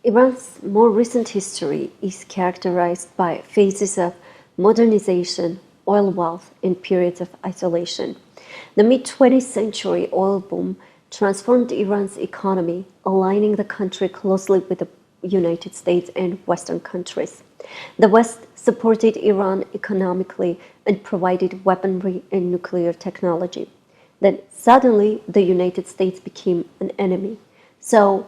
Iran's more recent history is characterized by phases of modernization, oil wealth, and periods of isolation. The mid-20th century oil boom transformed Iran's economy, aligning the country closely with the United States and Western countries. The West supported Iran economically and provided weaponry and nuclear technology. Then suddenly, the United States became an enemy. So,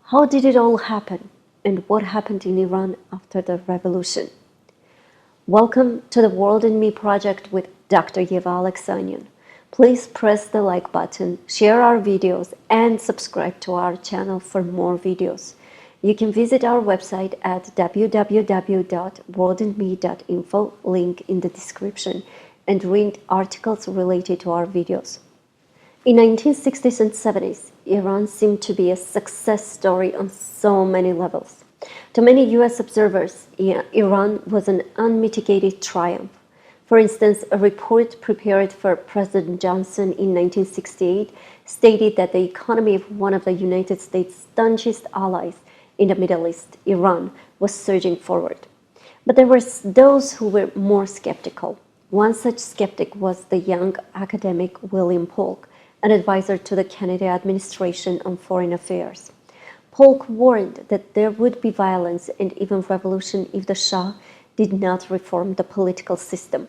how did it all happen? And what happened in Iran after the revolution? Welcome to the World and Me project with Dr. Yeva Aleksanyan. Please press the like button, share our videos, and subscribe to our channel for more videos. You can visit our website at www.worldandme.info, link in the description, and read articles related to our videos. In 1960s and 70s, Iran seemed to be a success story on so many levels. To many US observers, Iran was an unmitigated triumph. For instance, a report prepared for President Johnson in 1968 stated that the economy of one of the United States' staunchest allies in the Middle East, Iran, was surging forward. But there were those who were more skeptical. One such skeptic was the young academic William Polk, an advisor to the Kennedy administration on foreign affairs. Polk warned that there would be violence and even revolution if the Shah did not reform the political system.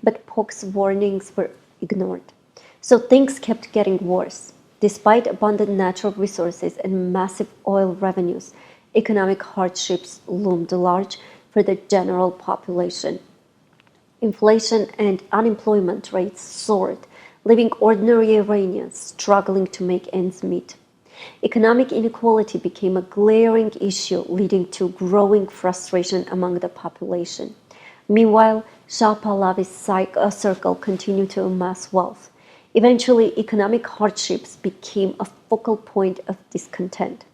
But Polk's warnings were ignored. So things kept getting worse. Despite abundant natural resources and massive oil revenues, economic hardships loomed large for the general population. Inflation and unemployment rates soared, leaving ordinary Iranians struggling to make ends meet. Economic inequality became a glaring issue, leading to growing frustration among the population. Meanwhile, Shah Pahlavi's circle continued to amass wealth. Eventually, economic hardships became a focal point of discontent.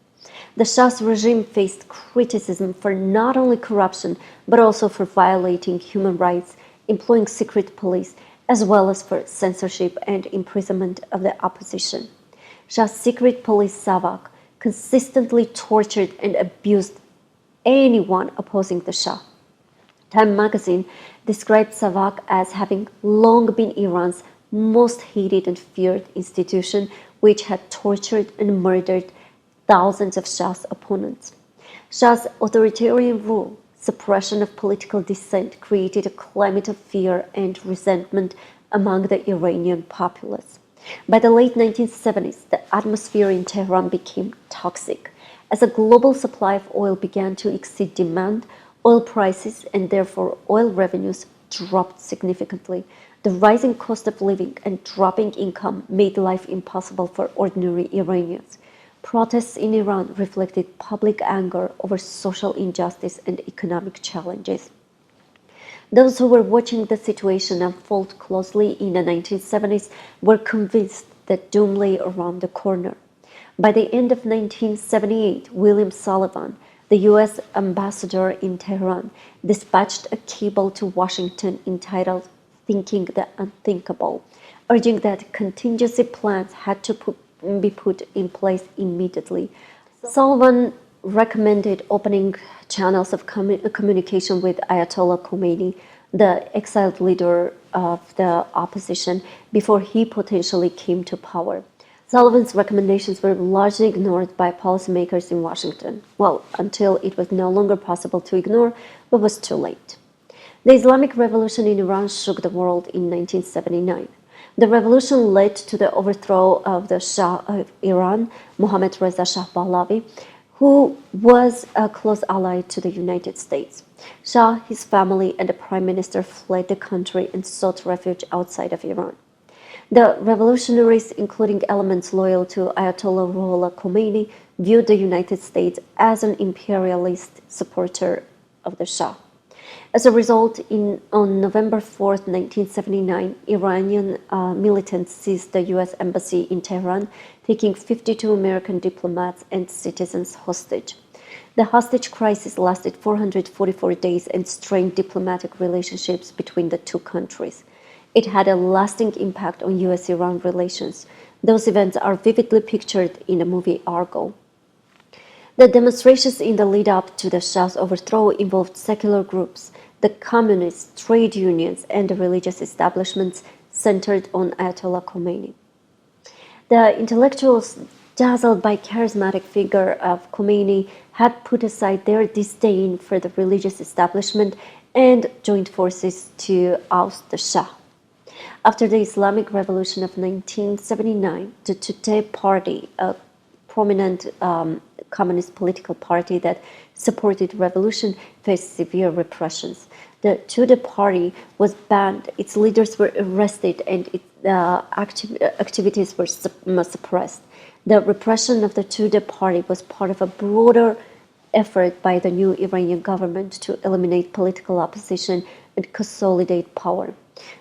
The Shah's regime faced criticism for not only corruption, but also for violating human rights, employing secret police, as well as for censorship and imprisonment of the opposition. Shah's secret police Savak consistently tortured and abused anyone opposing the Shah. Time magazine described Savak as having long been Iran's most hated and feared institution, which had tortured and murdered thousands of Shah's opponents. Shah's authoritarian rule, suppression of political dissent, created a climate of fear and resentment among the Iranian populace. By the late 1970s, the atmosphere in Tehran became toxic. As a global supply of oil began to exceed demand, oil prices and therefore oil revenues dropped significantly. The rising cost of living and dropping income made life impossible for ordinary Iranians. Protests in Iran reflected public anger over social injustice and economic challenges. Those who were watching the situation unfold closely in the 1970s were convinced that doom lay around the corner. By the end of 1978, William Sullivan, the U.S. ambassador in Tehran, dispatched a cable to Washington entitled Thinking the Unthinkable, urging that contingency plans had to be put in place immediately. Sullivan recommended opening channels of communication with Ayatollah Khomeini, the exiled leader of the opposition, before he potentially came to power. Sullivan's recommendations were largely ignored by policymakers in Washington, well, until it was no longer possible to ignore, but was too late. The Islamic Revolution in Iran shook the world in 1979. The revolution led to the overthrow of the Shah of Iran, Mohammad Reza Shah Pahlavi, who was a close ally to the United States. Shah, his family, and the prime minister fled the country and sought refuge outside of Iran. The revolutionaries, including elements loyal to Ayatollah Ruhollah Khomeini, viewed the United States as an imperialist supporter of the Shah. As a result, on November 4, 1979, Iranian militants seized the U.S. embassy in Tehran, taking 52 American diplomats and citizens hostage. The hostage crisis lasted 444 days and strained diplomatic relationships between the two countries. It had a lasting impact on U.S.-Iran relations. Those events are vividly pictured in the movie Argo. The demonstrations in the lead-up to the Shah's overthrow involved secular groups, the communists, trade unions, and the religious establishments centered on Ayatollah Khomeini. The intellectuals, dazzled by charismatic figure of Khomeini, had put aside their disdain for the religious establishment and joined forces to oust the Shah. After the Islamic Revolution of 1979, the Tudeh Party, a prominent communist political party that supported revolution, faced severe repressions. The Tudeh Party was banned, its leaders were arrested, and its activities were suppressed. The repression of the Tudeh Party was part of a broader effort by the new Iranian government to eliminate political opposition and consolidate power.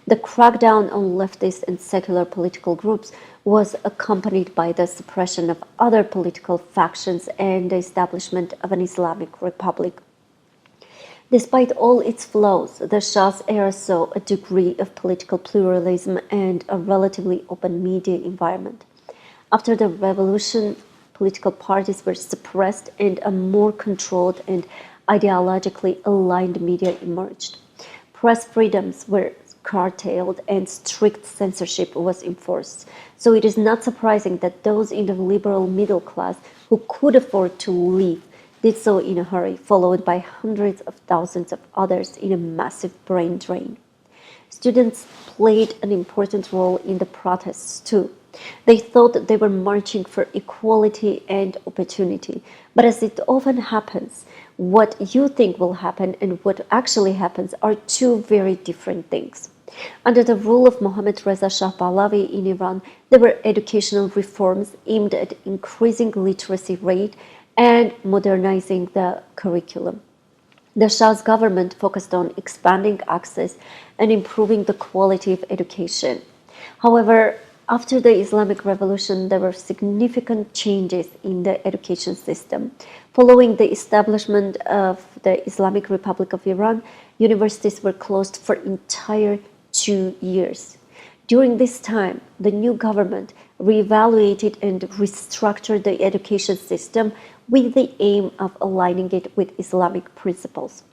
The crackdown on leftist and secular political groups was accompanied by the suppression of other political factions and the establishment of an Islamic Republic. Despite all its flaws, the Shah's era saw a degree of political pluralism and a relatively open media environment. After the revolution, political parties were suppressed and a more controlled and ideologically aligned media emerged. Press freedoms were curtailed and strict censorship was enforced. So it is not surprising that those in the liberal middle class who could afford to leave did so in a hurry, followed by hundreds of thousands of others in a massive brain drain. Students played an important role in the protests too. They thought they were marching for equality and opportunity. But as it often happens, what you think will happen and what actually happens are two very different things. Under the rule of Mohammad Reza Shah Pahlavi in Iran, there were educational reforms aimed at increasing literacy rate and modernizing the curriculum. The Shah's government focused on expanding access and improving the quality of education. However, after the Islamic Revolution, there were significant changes in the education system. Following the establishment of the Islamic Republic of Iran, universities were closed for entire 2 years. During this time, the new government reevaluated and restructured the education system with the aim of aligning it with Islamic principles.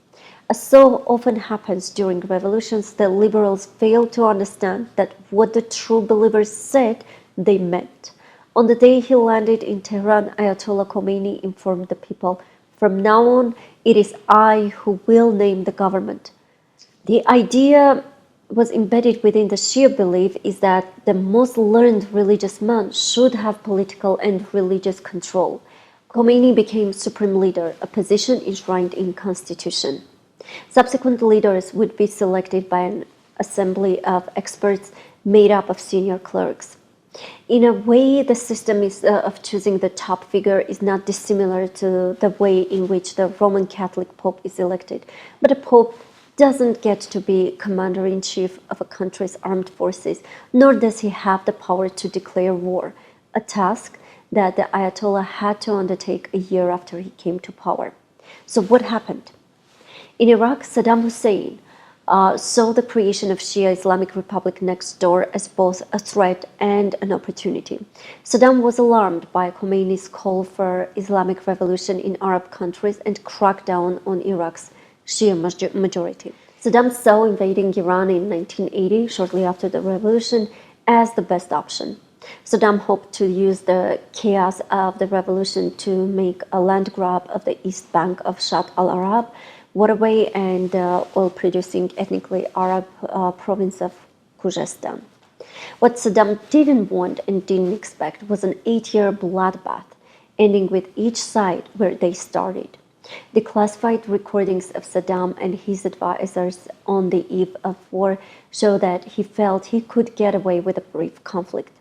As so often happens during revolutions, the liberals failed to understand that what the true believers said, they meant. On the day he landed in Tehran, Ayatollah Khomeini informed the people, "From now on, it is I who will name the government." The idea was embedded within the Shia belief is that the most learned religious man should have political and religious control. Khomeini became supreme leader, a position enshrined in constitution. Subsequent leaders would be selected by an assembly of experts made up of senior clerks. In a way, the system of choosing the top figure is not dissimilar to the way in which the Roman Catholic Pope is elected, but a Pope doesn't get to be commander-in-chief of a country's armed forces, nor does he have the power to declare war, a task that the Ayatollah had to undertake a year after he came to power. So what happened? In Iraq, Saddam Hussein saw the creation of Shia Islamic Republic next door as both a threat and an opportunity. Saddam was alarmed by Khomeini's call for Islamic Revolution in Arab countries and crackdown on Iraq's Shia majority. Saddam saw invading Iran in 1980, shortly after the revolution, as the best option. Saddam hoped to use the chaos of the revolution to make a land grab of the east bank of Shatt al-Arab waterway and oil-producing ethnically Arab province of Khuzestan. What Saddam didn't want and didn't expect was an 8-year bloodbath, ending with each side where they started. The classified recordings of Saddam and his advisors on the eve of war show that he felt he could get away with a brief conflict.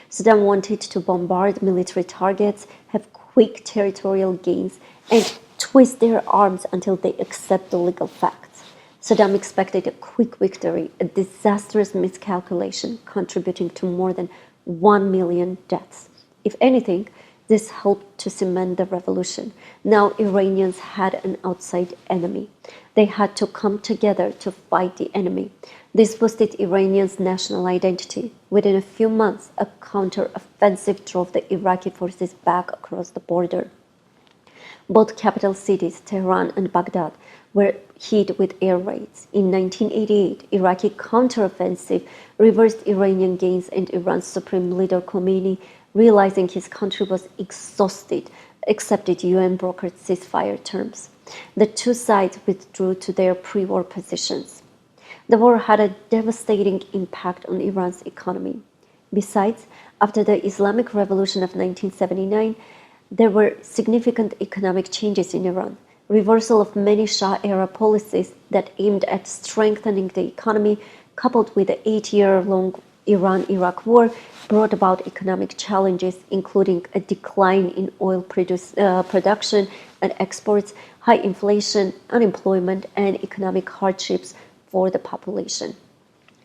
Saddam wanted to bombard military targets, have quick territorial gains, and twist their arms until they accept the legal facts. Saddam expected a quick victory, a disastrous miscalculation contributing to more than 1 million deaths. If anything, this helped to cement the revolution. Now Iranians had an outside enemy. They had to come together to fight the enemy. This boosted Iranians' national identity. Within a few months, a counter-offensive drove the Iraqi forces back across the border. Both capital cities, Tehran and Baghdad, were hit with air raids. In 1988, Iraqi counteroffensive reversed Iranian gains, and Iran's supreme leader Khomeini, realizing his country was exhausted, accepted UN-brokered ceasefire terms. The two sides withdrew to their pre-war positions. The war had a devastating impact on Iran's economy. Besides, after the Islamic Revolution of 1979, there were significant economic changes in Iran. Reversal of many Shah-era policies that aimed at strengthening the economy, coupled with the 8-year-long Iran-Iraq war, brought about economic challenges, including a decline in oil production and exports, high inflation, unemployment, and economic hardships for the population.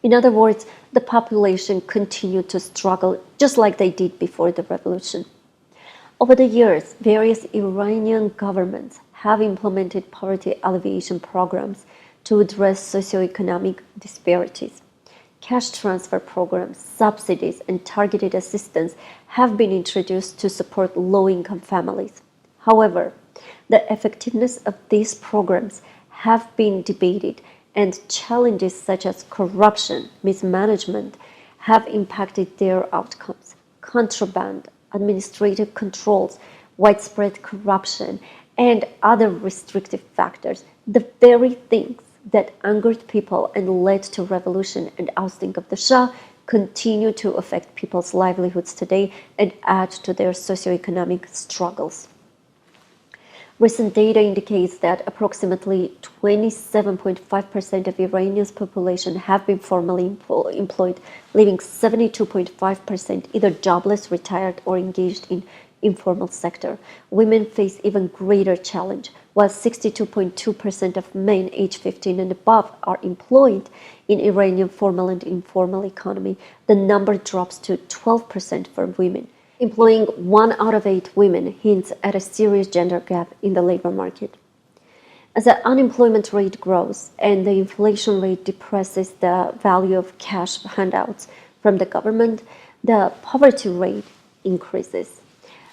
In other words, the population continued to struggle just like they did before the revolution. Over the years, various Iranian governments have implemented poverty alleviation programs to address socioeconomic disparities. Cash transfer programs, subsidies, and targeted assistance have been introduced to support low-income families. However, the effectiveness of these programs have been debated, and challenges such as corruption, mismanagement have impacted their outcomes. Contraband, administrative controls, widespread corruption, and other restrictive factors, the very things that angered people and led to revolution and ousting of the Shah, continue to affect people's livelihoods today and add to their socioeconomic struggles. Recent data indicates that approximately 27.5% of Iranians' population have been formally employed, leaving 72.5% either jobless, retired, or engaged in informal sector. Women face even greater challenge. While 62.2% of men aged 15 and above are employed in Iranian formal and informal economy, the number drops to 12% for women. Employing 1 out of 8 women hints at a serious gender gap in the labor market. As the unemployment rate grows and the inflation rate depresses the value of cash handouts from the government, the poverty rate increases.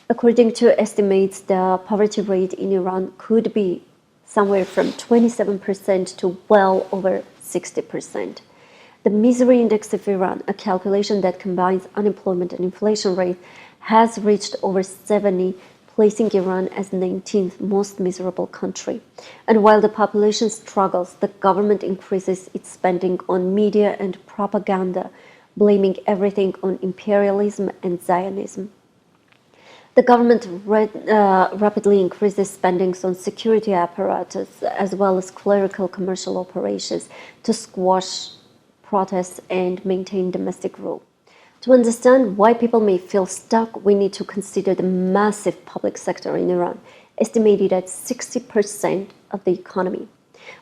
According to estimates, the poverty rate in Iran could be somewhere from 27% to well over 60%. The misery index of Iran, a calculation that combines unemployment and inflation rate, has reached over 70, placing Iran as 19th most miserable country. And while the population struggles, the government increases its spending on media and propaganda, blaming everything on imperialism and Zionism. The government rapidly increases spendings on security apparatus as well as clerical commercial operations to squash protests and maintain domestic rule. To understand why people may feel stuck, we need to consider the massive public sector in Iran, estimated at 60% of the economy.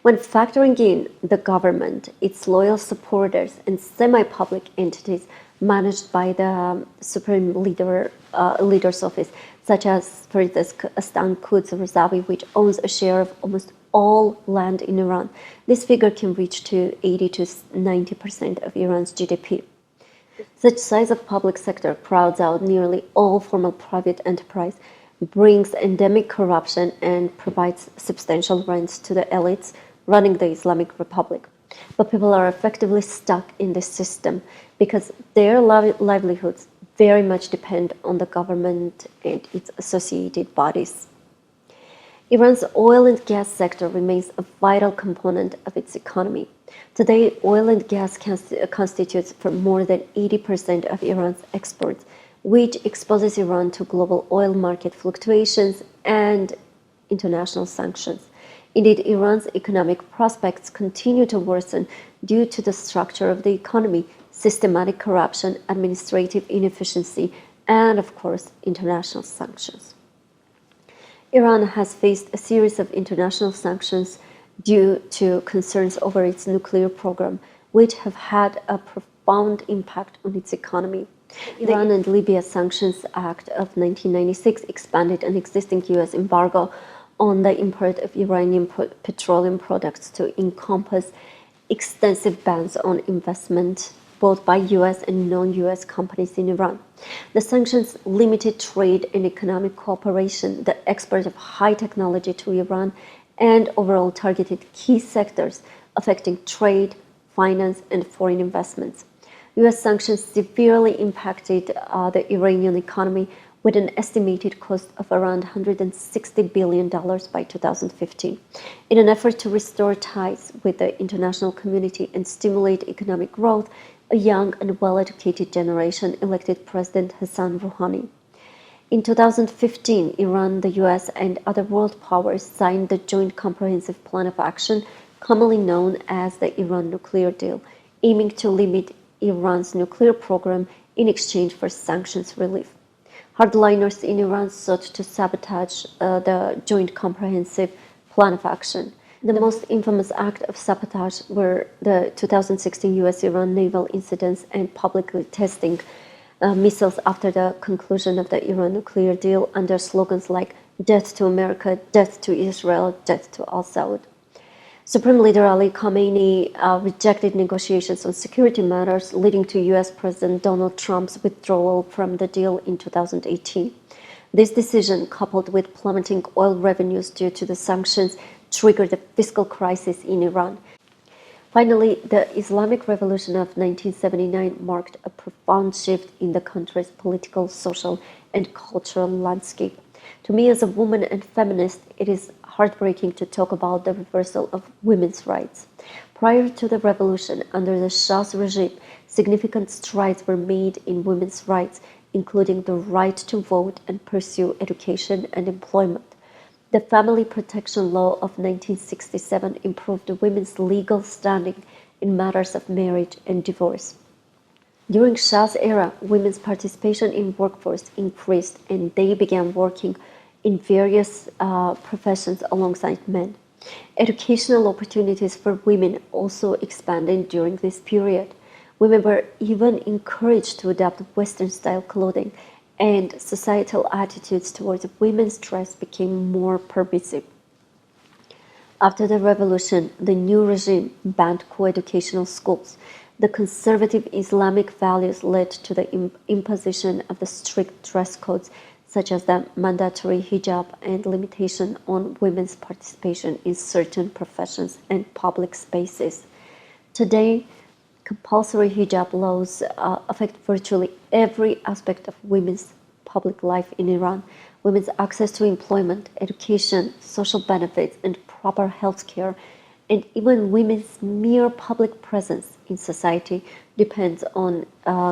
When factoring in the government, its loyal supporters, and semi-public entities managed by the Supreme Leader's Office, such as, for instance, Astan Quds Razavi, which owns a share of almost all land in Iran, this figure can reach to 80 to 90% of Iran's GDP. Such size of public sector crowds out nearly all formal private enterprise, brings endemic corruption, and provides substantial rents to the elites running the Islamic Republic. But people are effectively stuck in this system because their livelihoods very much depend on the government and its associated bodies. Iran's oil and gas sector remains a vital component of its economy. Today, oil and gas constitutes for more than 80% of Iran's exports, which exposes Iran to global oil market fluctuations and international sanctions. Indeed, Iran's economic prospects continue to worsen due to the structure of the economy, systematic corruption, administrative inefficiency, and, of course, international sanctions. Iran has faced a series of international sanctions due to concerns over its nuclear program, which have had a profound impact on its economy. The Iran and Libya Sanctions Act of 1996 expanded an existing U.S. embargo on the import of Iranian petroleum products to encompass extensive bans on investment both by US and non-US companies in Iran. The sanctions limited trade and economic cooperation, the export of high technology to Iran, and overall targeted key sectors affecting trade, finance, and foreign investments. US sanctions severely impacted the Iranian economy with an estimated cost of around $160 billion by 2015. In an effort to restore ties with the international community and stimulate economic growth, a young and well-educated generation elected President Hassan Rouhani. In 2015, Iran, the US, and other world powers signed the Joint Comprehensive Plan of Action, commonly known as the Iran Nuclear Deal, aiming to limit Iran's nuclear program in exchange for sanctions relief. Hardliners in Iran sought to sabotage the Joint Comprehensive Plan of Action. The most infamous act of sabotage were the 2016 US-Iran naval incidents and publicly testing missiles after the conclusion of the Iran nuclear deal under slogans like "Death to America," "Death to Israel," "Death to al-Saud." Supreme Leader Ali Khamenei rejected negotiations on security matters, leading to US President Donald Trump's withdrawal from the deal in 2018. This decision, coupled with plummeting oil revenues due to the sanctions, triggered a fiscal crisis in Iran. Finally, the Islamic Revolution of 1979 marked a profound shift in the country's political, social, and cultural landscape. To me, as a woman and feminist, it is heartbreaking to talk about the reversal of women's rights. Prior to the revolution, under the Shah's regime, significant strides were made in women's rights, including the right to vote and pursue education and employment. The Family Protection Law of 1967 improved women's legal standing in matters of marriage and divorce. During Shah's era, women's participation in workforce increased and they began working in various professions alongside men. Educational opportunities for women also expanded during this period. Women were even encouraged to adopt Western-style clothing, and societal attitudes towards women's dress became more permissive. After the revolution, the new regime banned co-educational schools. The conservative Islamic values led to the imposition of the strict dress codes, such as the mandatory hijab and limitation on women's participation in certain professions and public spaces. Today, compulsory hijab laws affect virtually every aspect of women's public life in Iran. Women's access to employment, education, social benefits, and proper health care, and even women's mere public presence in society depends on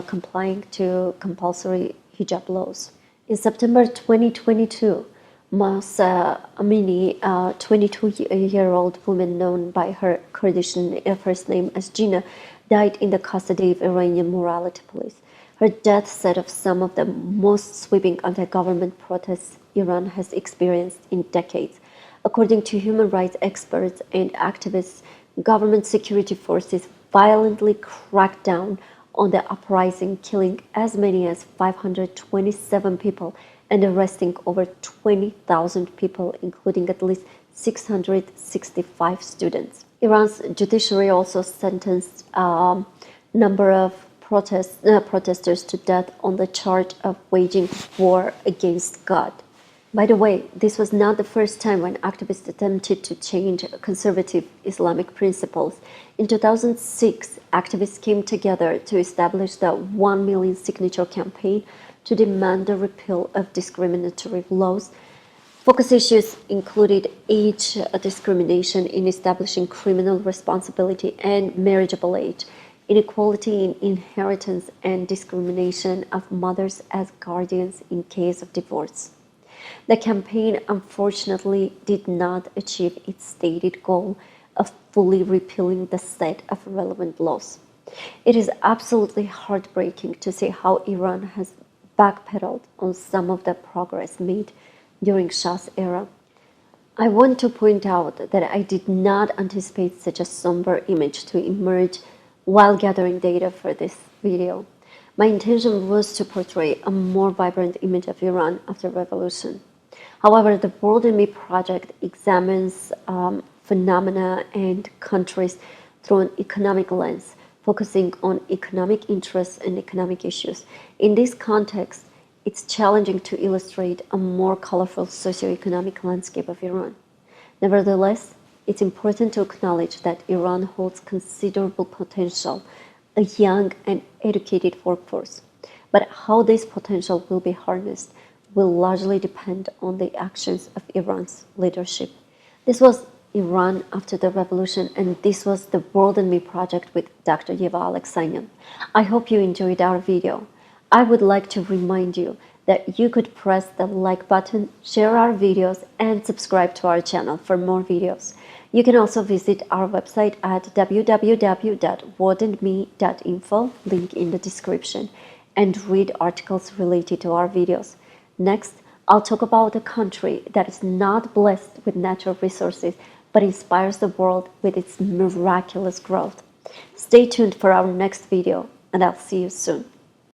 complying to compulsory hijab laws. In September 2022, Mahsa Amini, a 22-year-old woman known by her Kurdish first name as Gina, died in the custody of Iranian morality police. Her death set off some of the most sweeping anti-government protests Iran has experienced in decades. According to human rights experts and activists, government security forces violently cracked down on the uprising, killing as many as 527 people and arresting over 20,000 people, including at least 665 students. Iran's judiciary also sentenced a number of protesters to death on the charge of waging war against God. By the way, this was not the first time when activists attempted to change conservative Islamic principles. In 2006, activists came together to establish the 1 million signature campaign to demand the repeal of discriminatory laws. Focus issues included age discrimination in establishing criminal responsibility and marriageable age, inequality in inheritance, and discrimination of mothers as guardians in case of divorce. The campaign unfortunately did not achieve its stated goal of fully repealing the set of relevant laws. It is absolutely heartbreaking to see how Iran has backpedaled on some of the progress made during Shah's era. I want to point out that I did not anticipate such a somber image to emerge while gathering data for this video. My intention was to portray a more vibrant image of Iran after the revolution. However, the World in Me project examines phenomena and countries through an economic lens, focusing on economic interests and economic issues. In this context, it's challenging to illustrate a more colorful socioeconomic landscape of Iran. Nevertheless, it's important to acknowledge that Iran holds considerable potential, a young and educated workforce. But how this potential will be harnessed will largely depend on the actions of Iran's leadership. This was Iran after the revolution, and this was the World and Me project with Dr. Yeva Aleksanyan. I hope you enjoyed our video. I would like to remind you that you could press the like button, share our videos, and subscribe to our channel for more videos. You can also visit our website at www.worldandme.info, link in the description, and read articles related to our videos. Next, I'll talk about a country that is not blessed with natural resources, but inspires the world with its miraculous growth. Stay tuned for our next video, and I'll see you soon.